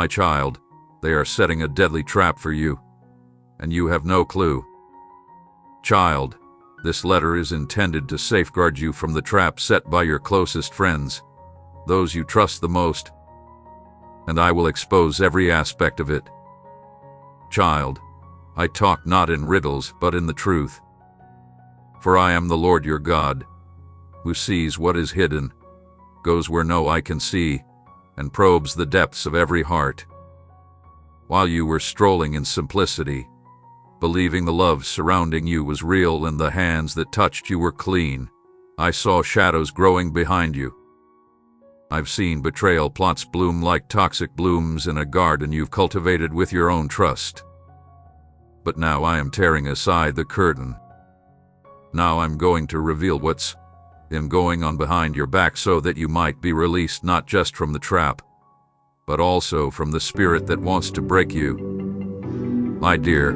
My child, they are setting a deadly trap for you, and you have no clue. Child, this letter is intended to safeguard you from the trap set by your closest friends, those you trust the most, and I will expose every aspect of it. Child, I talk not in riddles but in the truth. For I am the Lord your God, who sees what is hidden, goes where no eye can see, and probes the depths of every heart. While you were strolling in simplicity, believing the love surrounding you was real and the hands that touched you were clean, I saw shadows growing behind you. I've seen betrayal plots bloom like toxic blooms in a garden you've cultivated with your own trust. But now I am tearing aside the curtain. Now I'm going to reveal what's going on behind your back so that you might be released not just from the trap, but also from the spirit that wants to break you. My dear,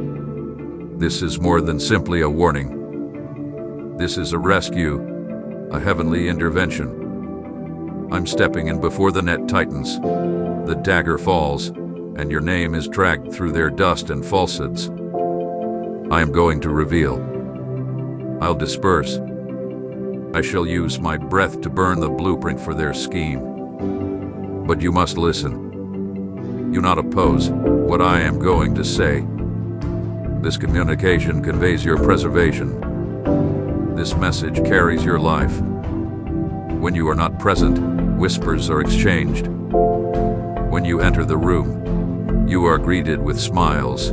this is more than simply a warning. This is a rescue, a heavenly intervention. I'm stepping in before the net tightens, the dagger falls, and your name is dragged through their dust and falsehoods. I am going to reveal. I'll disperse. I shall use my breath to burn the blueprint for their scheme. But you must listen. You not oppose what I am going to say. This communication conveys your preservation. This message carries your life. When you are not present, whispers are exchanged. When you enter the room, you are greeted with smiles.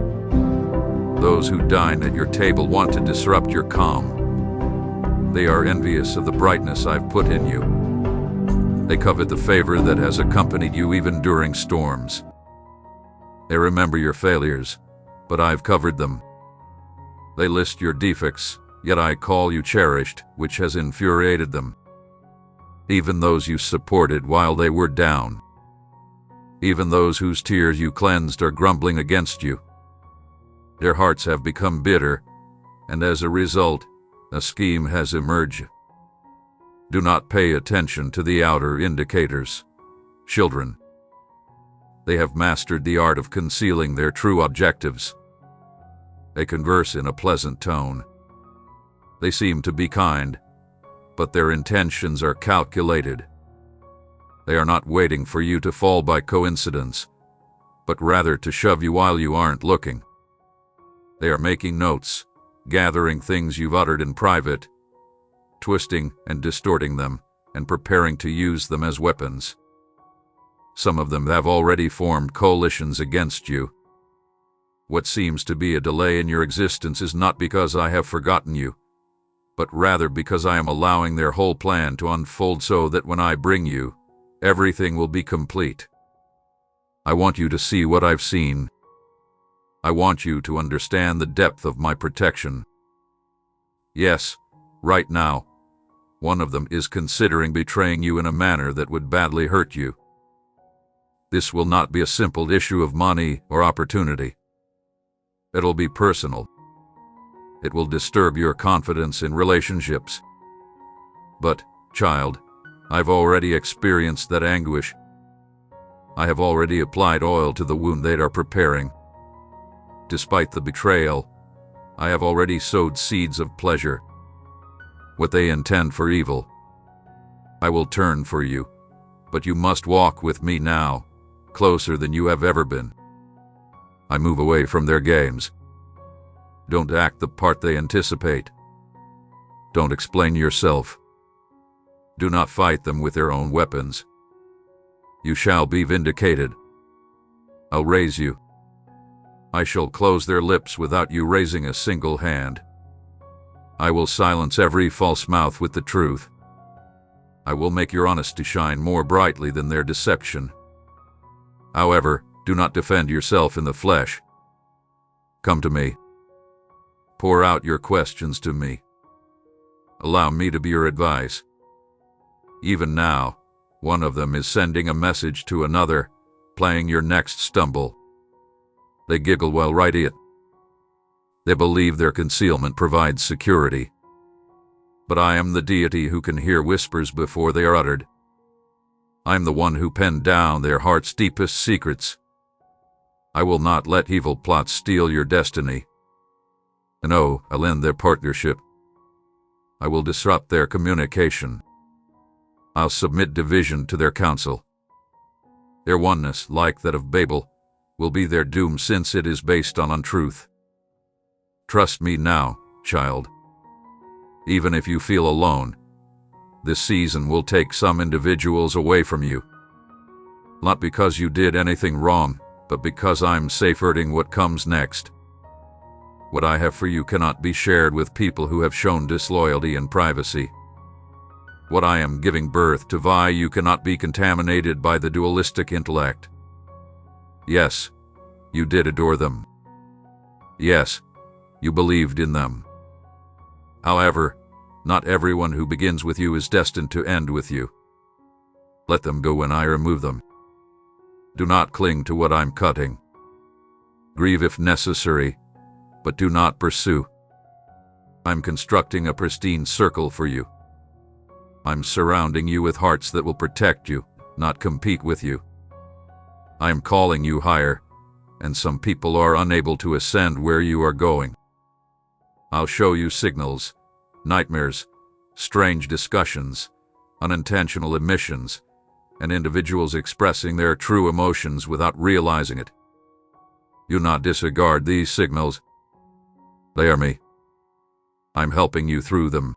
Those who dine at your table want to disrupt your calm. They are envious of the brightness I've put in you. They covet the favor that has accompanied you even during storms. They remember your failures, but I've covered them. They list your defects, yet I call you cherished, which has infuriated them. Even those you supported while they were down. Even those whose tears you cleansed are grumbling against you. Their hearts have become bitter, and as a result, a scheme has emerged. Do not pay attention to the outer indicators. Children. They have mastered the art of concealing their true objectives. They converse in a pleasant tone. They seem to be kind, but their intentions are calculated. They are not waiting for you to fall by coincidence, but rather to shove you while you aren't looking. They are making notes, gathering things you've uttered in private, twisting and distorting them, and preparing to use them as weapons. Some of them have already formed coalitions against you. What seems to be a delay in your existence is not because I have forgotten you, but rather because I am allowing their whole plan to unfold so that when I bring you, everything will be complete. I want you to see what I've seen. I want you to understand the depth of my protection. Yes, right now, one of them is considering betraying you in a manner that would badly hurt you. This will not be a simple issue of money or opportunity. It'll be personal. It will disturb your confidence in relationships. But, child, I've already experienced that anguish. I have already applied oil to the wound they are preparing. Despite the betrayal, I have already sowed seeds of pleasure. What they intend for evil, I will turn for you, but you must walk with me now, closer than you have ever been. I move away from their games. Don't act the part they anticipate. Don't explain yourself. Do not fight them with their own weapons. You shall be vindicated. I'll raise you. I shall close their lips without you raising a single hand. I will silence every false mouth with the truth. I will make your honesty shine more brightly than their deception. However, do not defend yourself in the flesh. Come to me. Pour out your questions to me. Allow me to be your advice. Even now, one of them is sending a message to another, playing your next stumble. They giggle while writing it. They believe their concealment provides security. But I am the deity who can hear whispers before they are uttered. I'm the one who penned down their heart's deepest secrets, I will not let evil plots steal your destiny. No, I'll end their partnership. I will disrupt their communication. I'll submit division to their counsel. Their oneness, like that of Babel, will be their doom since it is based on untruth. Trust me now, child. Even if you feel alone, this season will take some individuals away from you. Not because you did anything wrong, but because I'm safeguarding what comes next. What I have for you cannot be shared with people who have shown disloyalty and privacy. What I am giving birth to via you cannot be contaminated by the dualistic intellect. Yes, you did adore them. Yes, you believed in them. However, not everyone who begins with you is destined to end with you. Let them go when I remove them. Do not cling to what I'm cutting. Grieve if necessary, but do not pursue. I'm constructing a pristine circle for you. I'm surrounding you with hearts that will protect you, not compete with you. I'm calling you higher, and some people are unable to ascend where you are going. I'll show you signals, nightmares, strange discussions, unintentional omissions, and individuals expressing their true emotions without realizing it. Do not disregard these signals. They are me. I'm helping you through them.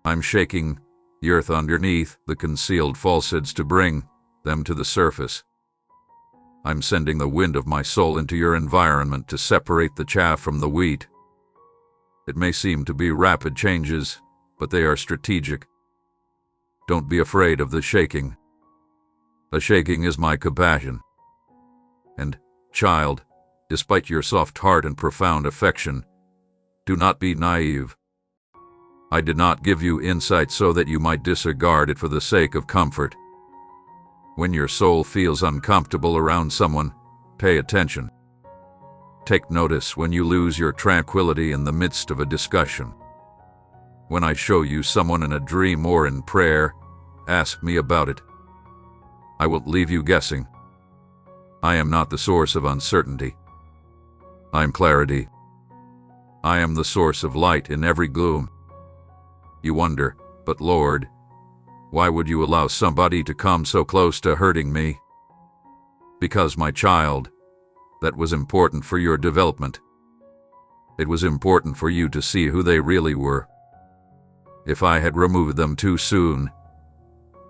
I'm shaking the earth underneath the concealed falsehoods to bring them to the surface. I'm sending the wind of my soul into your environment to separate the chaff from the wheat. It may seem to be rapid changes, but they are strategic. Don't be afraid of the shaking. The shaking is my compassion. And, child, despite your soft heart and profound affection, do not be naive. I did not give you insight so that you might disregard it for the sake of comfort. When your soul feels uncomfortable around someone, pay attention. Take notice when you lose your tranquility in the midst of a discussion. When I show you someone in a dream or in prayer, ask me about it. I won't leave you guessing. I am not the source of uncertainty. I am clarity. I am the source of light in every gloom. You wonder, but Lord, why would you allow somebody to come so close to hurting me? Because, my child, that was important for your development. It was important for you to see who they really were. If I had removed them too soon,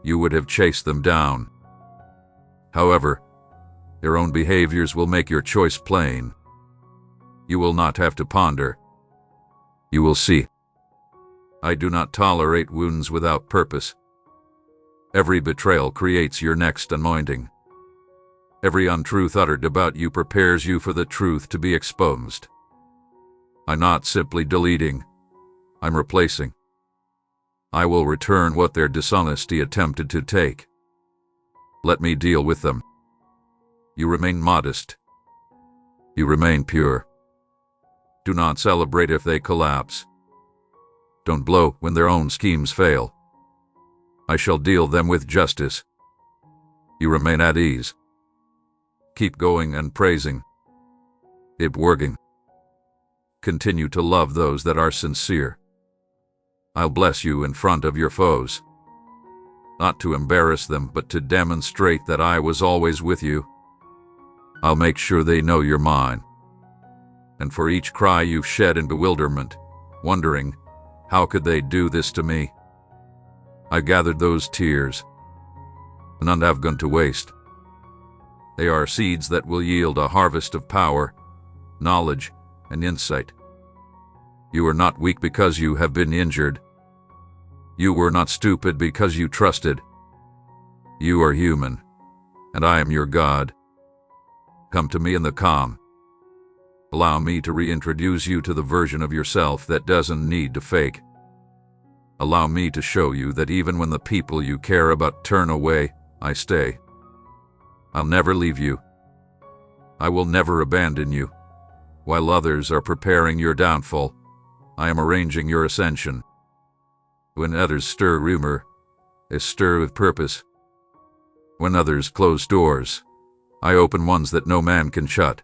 you would have chased them down. However, their own behaviors will make your choice plain. You will not have to ponder. You will see. I do not tolerate wounds without purpose. Every betrayal creates your next anointing. Every untruth uttered about you prepares you for the truth to be exposed. I'm not simply deleting. I'm replacing. I will return what their dishonesty attempted to take. Let me deal with them. You remain modest. You remain pure. Do not celebrate if they collapse. Don't blow when their own schemes fail. I shall deal them with justice. You remain at ease. Keep going and praising. Keep working. Continue to love those that are sincere. I'll bless you in front of your foes. Not to embarrass them, but to demonstrate that I was always with you. I'll make sure they know you're mine. And for each cry you've shed in bewilderment, wondering, how could they do this to me? I gathered those tears. None have gone to waste. They are seeds that will yield a harvest of power, knowledge, and insight. You are not weak because you have been injured. You were not stupid because you trusted. You are human, and I am your God. Come to me in the calm. Allow me to reintroduce you to the version of yourself that doesn't need to fake. Allow me to show you that even when the people you care about turn away, I stay. I'll never leave you. I will never abandon you. While others are preparing your downfall, I am arranging your ascension. When others stir rumor, I stir with purpose. When others close doors, I open ones that no man can shut.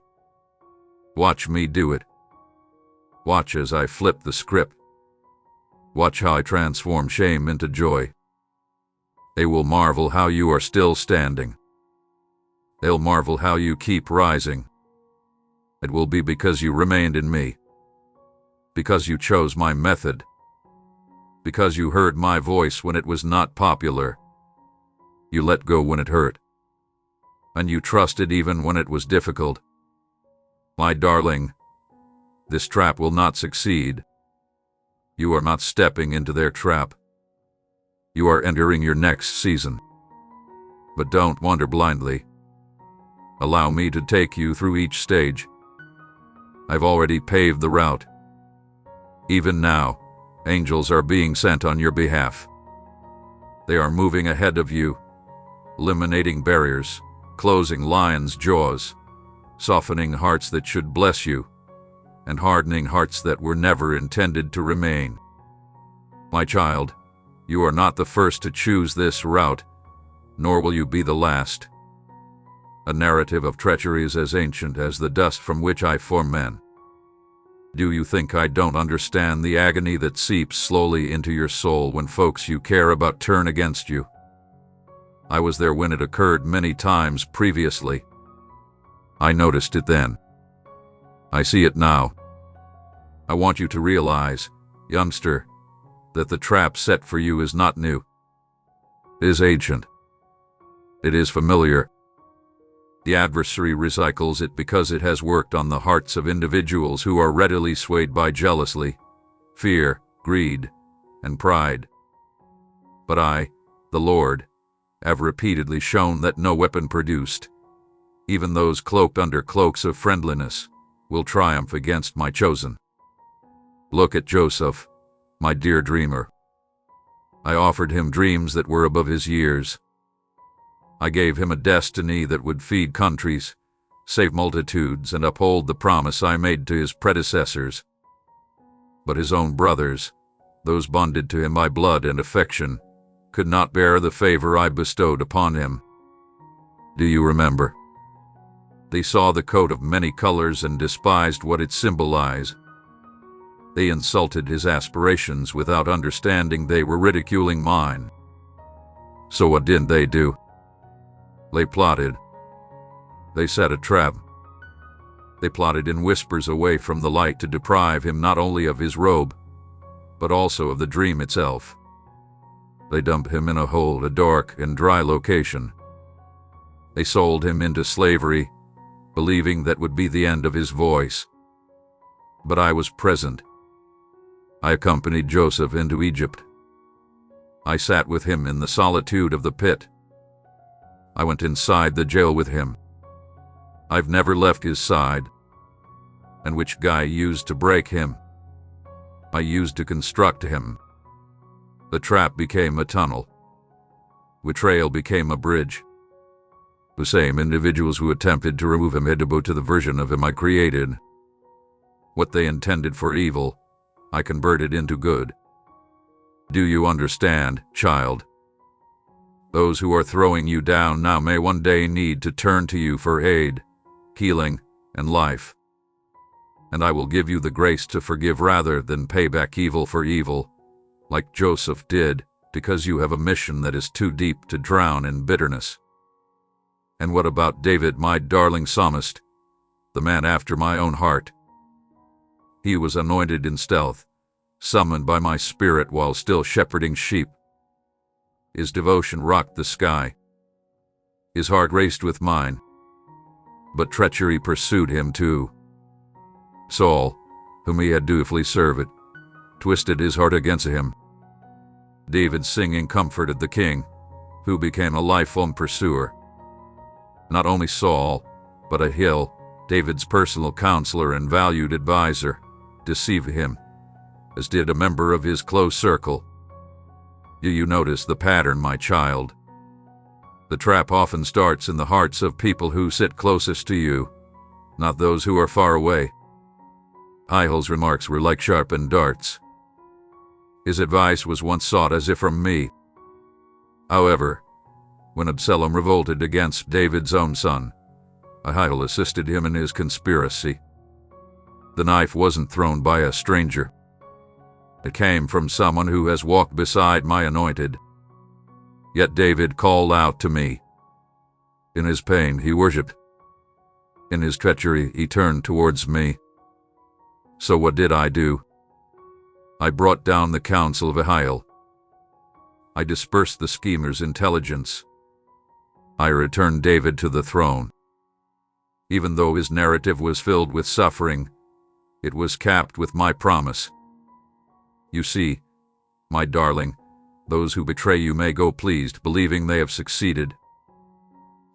Watch me do it. Watch as I flip the script. Watch how I transform shame into joy. They will marvel how you are still standing. They'll marvel how you keep rising. It will be because you remained in me. Because you chose my method. Because you heard my voice when it was not popular. You let go when it hurt. And you trusted even when it was difficult. My darling, this trap will not succeed. You are not stepping into their trap. You are entering your next season. But don't wander blindly. Allow me to take you through each stage. I've already paved the route. Even now, angels are being sent on your behalf. They are moving ahead of you, eliminating barriers, closing lions' jaws, softening hearts that should bless you, and hardening hearts that were never intended to remain. My child, you are not the first to choose this route, nor will you be the last. A narrative of treachery is as ancient as the dust from which I form men. Do you think I don't understand the agony that seeps slowly into your soul when folks you care about turn against you? I was there when it occurred many times previously. I noticed it then. I see it now. I want you to realize, youngster, that the trap set for you is not new. It is ancient. It is familiar. The adversary recycles it because it has worked on the hearts of individuals who are readily swayed by jealousy, fear, greed, and pride. But I, the Lord, have repeatedly shown that no weapon produced, even those cloaked under cloaks of friendliness, will triumph against my chosen. Look at Joseph, my dear dreamer. I offered him dreams that were above his years. I gave him a destiny that would feed countries, save multitudes, and uphold the promise I made to his predecessors. But his own brothers, those bonded to him by blood and affection, could not bear the favor I bestowed upon him. Do you remember? They saw the coat of many colors and despised what it symbolized. They insulted his aspirations without understanding they were ridiculing mine. So what did they do? They plotted. They set a trap. They plotted in whispers away from the light to deprive him not only of his robe, but also of the dream itself. They dumped him in a hole, a dark and dry location. They sold him into slavery, believing that would be the end of his voice. But I was present. I accompanied Joseph into Egypt. I sat with him in the solitude of the pit. I went inside the jail with him. I've never left his side. And which guy used to break him? I used to construct him. The trap became a tunnel. Betrayal became a bridge. The same individuals who attempted to remove him had to go to the version of him I created. What they intended for evil, I converted into good. Do you understand, child? Those who are throwing you down now may one day need to turn to you for aid, healing, and life. And I will give you the grace to forgive rather than pay back evil for evil, like Joseph did, because you have a mission that is too deep to drown in bitterness. And what about David, my darling psalmist, the man after my own heart? He was anointed in stealth, summoned by my spirit while still shepherding sheep. His devotion rocked the sky. His heart raced with mine. But treachery pursued him too. Saul, whom he had dutifully served, twisted his heart against him. David's singing comforted the king, who became a lifelong pursuer. Not only Saul, but Ahil, David's personal counselor and valued advisor, deceived him, as did a member of his close circle. You notice the pattern, my child. The trap often starts in the hearts of people who sit closest to you, not those who are far away. Ahil's remarks were like sharpened darts. His advice was once sought as if from me. However, when Absalom revolted against David's own son, Ahiel assisted him in his conspiracy. The knife wasn't thrown by a stranger. It came from someone who has walked beside my anointed. Yet David called out to me. In his pain he worshipped. In his treachery he turned towards me. So what did I do? I brought down the counsel of Ahiel. I dispersed the schemer's intelligence. I returned David to the throne. Even though his narrative was filled with suffering, it was capped with my promise. You see, my darling, those who betray you may go pleased, believing they have succeeded.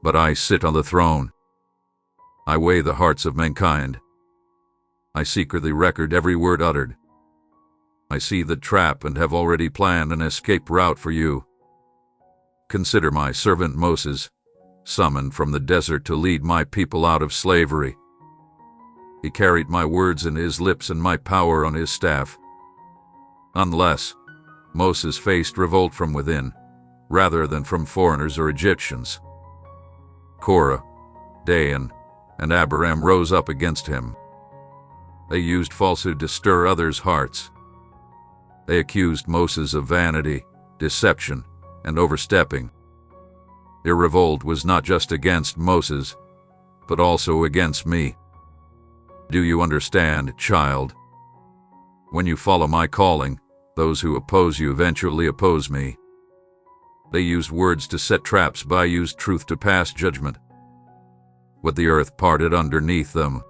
But I sit on the throne. I weigh the hearts of mankind. I secretly record every word uttered. I see the trap and have already planned an escape route for you. Consider my servant Moses, summoned from the desert to lead my people out of slavery. He carried my words in his lips and my power on his staff. Unless Moses faced revolt from within, rather than from foreigners or Egyptians. Korah, Dan, and Abiram rose up against him. They used falsehood to stir others' hearts. They accused Moses of vanity, deception, and overstepping. Their revolt was not just against Moses, but also against me. Do you understand, child? When you follow my calling, those who oppose you eventually oppose me. They used words to set traps, but I used truth to pass judgment. What the earth parted underneath them.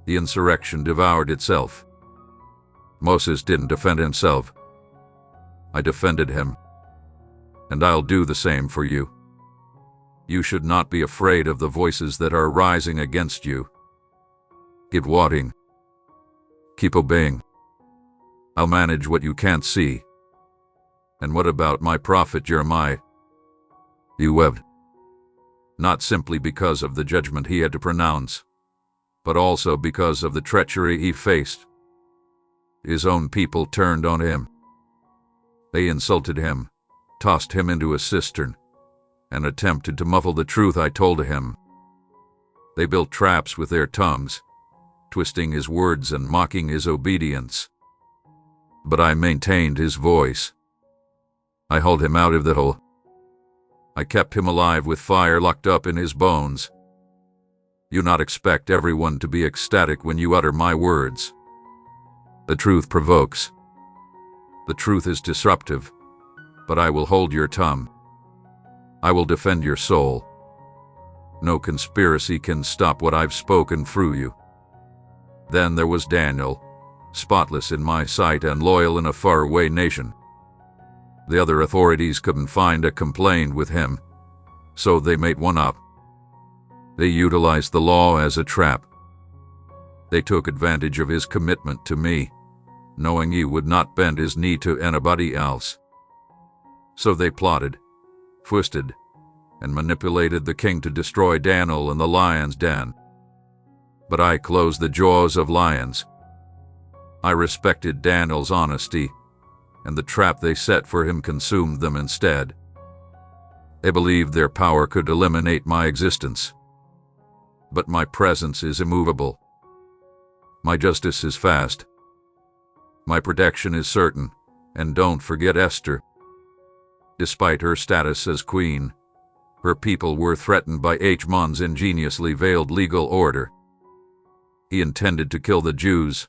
The insurrection devoured itself. Moses didn't defend himself. I defended him. And I'll do the same for you. You should not be afraid of the voices that are rising against you. Keep watching. Keep obeying. I'll manage what you can't see. And what about my prophet Jeremiah? He wept. Not simply because of the judgment he had to pronounce, but also because of the treachery he faced. His own people turned on him. They insulted him, tossed him into a cistern, and attempted to muffle the truth I told him. They built traps with their tongues, twisting his words and mocking his obedience. But I maintained his voice. I hauled him out of the hole. I kept him alive with fire locked up in his bones. You not expect everyone to be ecstatic when you utter my words. The truth provokes. The truth is disruptive, but I will hold your tongue. I will defend your soul. No conspiracy can stop what I've spoken through you. Then there was Daniel, spotless in my sight and loyal in a faraway nation. The other authorities couldn't find a complaint with him, so they made one up. They utilized the law as a trap. They took advantage of his commitment to me, knowing he would not bend his knee to anybody else. So they plotted, twisted, and manipulated the king to destroy Daniel in the lion's den. But I closed the jaws of lions. I respected Daniel's honesty, and the trap they set for him consumed them instead. They believed their power could eliminate my existence. But my presence is immovable. My justice is fast. My protection is certain, and don't forget Esther. Despite her status as queen, her people were threatened by Haman's ingeniously veiled legal order. He intended to kill the Jews,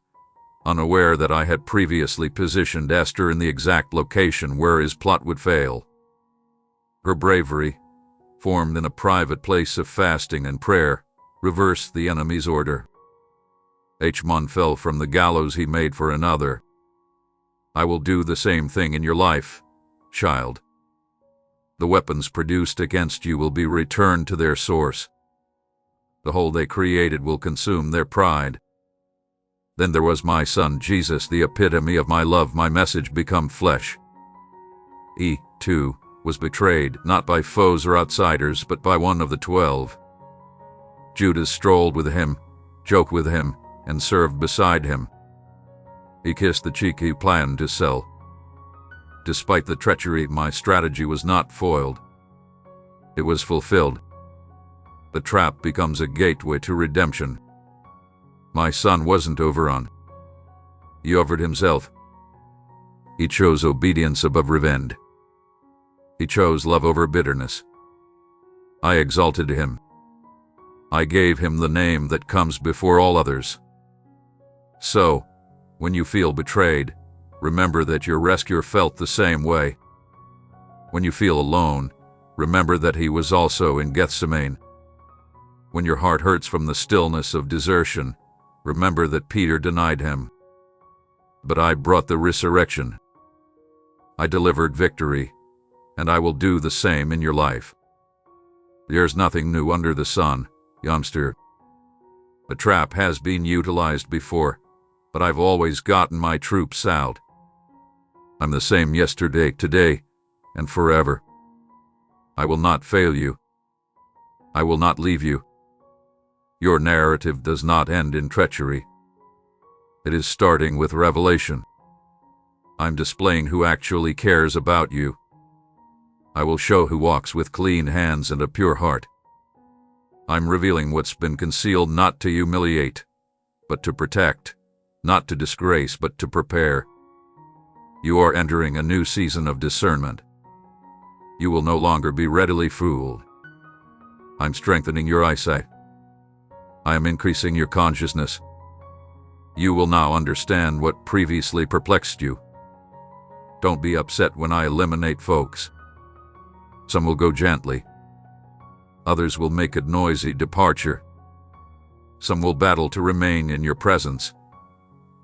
unaware that I had previously positioned Esther in the exact location where his plot would fail. Her bravery, formed in a private place of fasting and prayer, reversed the enemy's order. Haman fell from the gallows he made for another. I will do the same thing in your life, child. The weapons produced against you will be returned to their source. The hole they created will consume their pride. Then there was my son Jesus, the epitome of my love, my message become flesh. He, too, was betrayed, not by foes or outsiders, but by one of the 12. Judas strolled with him, joked with him, and served beside him. He kissed the cheek he planned to sell. Despite the treachery, my strategy was not foiled. It was fulfilled. The trap becomes a gateway to redemption. My son wasn't overrun. He offered himself. He chose obedience above revenge. He chose love over bitterness. I exalted him. I gave him the name that comes before all others. So, when you feel betrayed, remember that your rescuer felt the same way. When you feel alone, remember that he was also in Gethsemane. When your heart hurts from the stillness of desertion, remember that Peter denied him. But I brought the resurrection. I delivered victory, and I will do the same in your life. There's nothing new under the sun, youngster. The trap has been utilized before, but I've always gotten my troops out. I'm the same yesterday, today, and forever. I will not fail you. I will not leave you. Your narrative does not end in treachery. It is starting with revelation. I'm displaying who actually cares about you. I will show who walks with clean hands and a pure heart. I'm revealing what's been concealed, not to humiliate, but to protect, not to disgrace, but to prepare. You are entering a new season of discernment. You will no longer be readily fooled. I'm strengthening your eyesight. I am increasing your consciousness. You will now understand what previously perplexed you. Don't be upset when I eliminate folks. Some will go gently. Others will make a noisy departure. Some will battle to remain in your presence,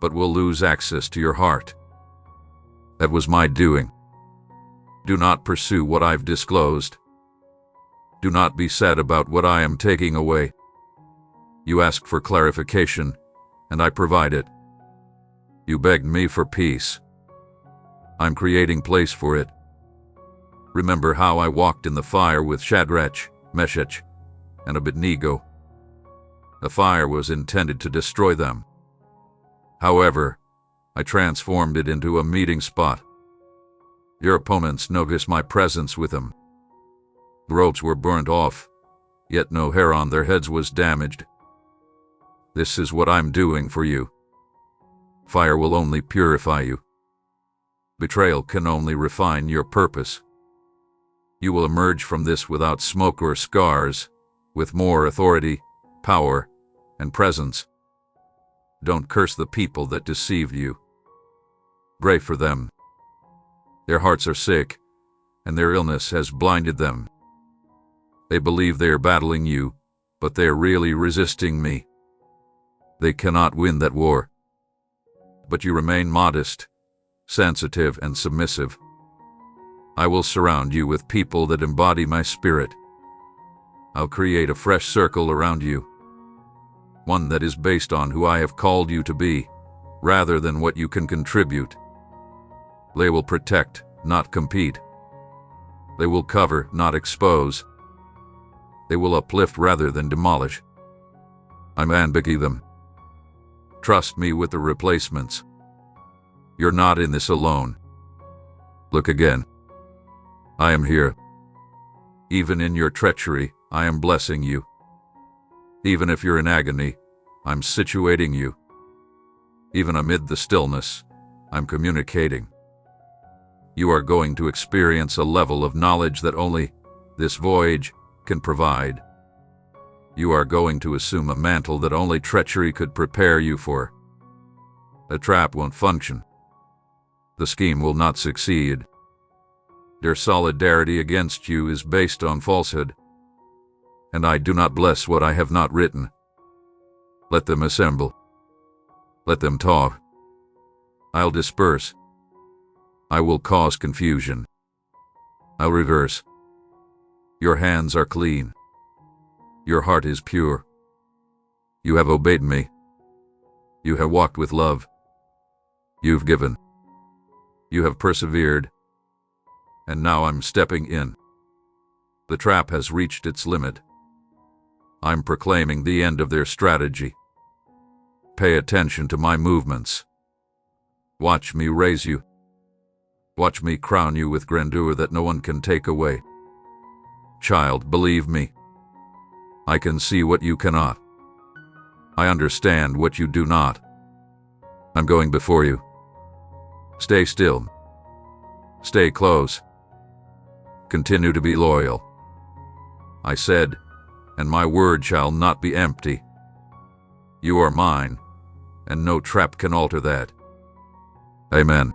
but will lose access to your heart. That was my doing. Do not pursue what I've disclosed. Do not be sad about what I am taking away. You asked for clarification, and I provide it. You begged me for peace. I'm creating place for it. Remember how I walked in the fire with Shadrach, Meshach, and Abednego. The fire was intended to destroy them. However, I transformed it into a meeting spot. Your opponents noticed my presence with them. The robes were burnt off, yet no hair on their heads was damaged. This is what I'm doing for you. Fire will only purify you. Betrayal can only refine your purpose. You will emerge from this without smoke or scars, with more authority, power, and presence. Don't curse the people that deceived you. Pray for them. Their hearts are sick, and their illness has blinded them. They believe they are battling you, but they are really resisting me. They cannot win that war. But you remain modest, sensitive, and submissive. I will surround you with people that embody my spirit. I'll create a fresh circle around you, one that is based on who I have called you to be, rather than what you can contribute. They will protect, not compete. They will cover, not expose. They will uplift rather than demolish. I'm ambiguing them. Trust me with the replacements. You're not in this alone. Look again. I am here. Even in your treachery, I am blessing you. Even if you're in agony, I'm situating you. Even amid the stillness, I'm communicating. You are going to experience a level of knowledge that only this voyage can provide. You are going to assume a mantle that only treachery could prepare you for. The trap won't function. The scheme will not succeed. Their solidarity against you is based on falsehood. And I do not bless what I have not written. Let them assemble. Let them talk. I'll disperse. I will cause confusion. I'll reverse. Your hands are clean. Your heart is pure. You have obeyed me. You have walked with love. You've given. You have persevered. And now I'm stepping in. The trap has reached its limit. I'm proclaiming the end of their strategy. Pay attention to my movements. Watch me raise you. Watch me crown you with grandeur that no one can take away. Child, believe me. I can see what you cannot. I understand what you do not. I'm going before you. Stay still. Stay close. Continue to be loyal. I said, and my word shall not be empty. You are mine, and no trap can alter that. Amen.